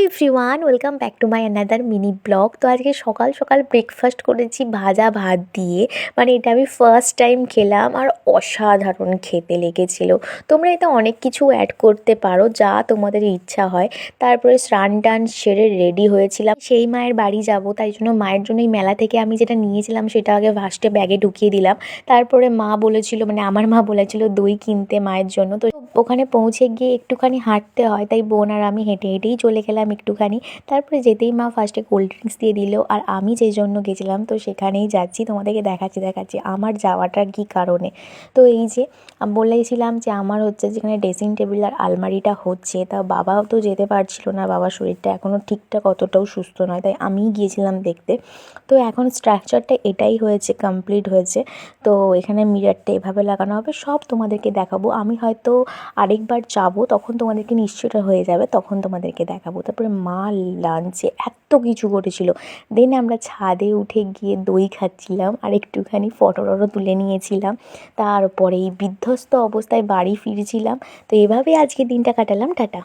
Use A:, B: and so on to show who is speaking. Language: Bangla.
A: Everyone, welcome back to my another mini blog. তো আজকে সকাল সকাল ব্রেকফাস্ট করেছি ভাজা ভাত দিয়ে। মানে এটা আমি ফার্স্ট টাইম খেলাম আর অসাধারণ খেতে লেগেছিল। তোমরা এতে অনেক কিছু অ্যাড করতে পারো যা তোমাদের ইচ্ছা হয়। তারপরে স্নান টান সেরে রেডি হয়েছিলাম, সেই মায়ের বাড়ি যাব, তাই জন্য মায়ের জন্য এই মেলা থেকে আমি যেটা নিয়েছিলাম সেটা আগে ফার্স্টে ব্যাগে ঢুকিয়ে দিলাম। তারপরে মা বলেছিল, মানে আমার মা বলেছিল দই কিনতে মায়ের জন্য। তো ওখানে পৌঁছে গিয়ে একটুখানি হাঁটতে হয়, তাই বোন আর আমি হেঁটে হেঁটেই চলে গেলাম একটুখানি। তারপরে যেতেই মা ফার্স্টে কোল্ড ড্রিঙ্কস দিয়ে দিল, আর আমি যে জন্য গেছিলাম তো সেখানেই যাচ্ছি, তোমাদেরকে দেখাচ্ছি আমার যাওয়াটার কী কারণে। তো এই যে বলেছিলাম যে আমার হচ্ছে যেখানে ড্রেসিং টেবিল আর আলমারিটা হচ্ছে, তা বাবাও তো যেতে পারছিল না, বাবার শরীরটা এখনও ঠিকঠাক অতটাও সুস্থ নয়, তাই আমিই গিয়েছিলাম দেখতে। তো এখন স্ট্রাকচারটা এটাই হয়েছে, কমপ্লিট হয়েছে। তো এখানে মিররটা এভাবে লাগানো হবে, সব তোমাদেরকে দেখাবো। আমি হয়তো আরেকবার যাবো, তখন তোমাদেরকে নিশ্চয়টা হয়ে যাবে, তখন তোমাদেরকে দেখাবো। তারপরে মা লাঞ্চে এত কিছু করেছিল। দেন আমরা ছাদে উঠে গিয়ে দই খাচ্ছিলাম আর একটুখানি ফটো টটো তুলে নিয়েছিলাম। তারপরে এই বিধ্বস্ত অবস্থায় বাড়ি ফিরছিলাম। তো এভাবেই আজকে দিনটা কাটালাম। টাটা।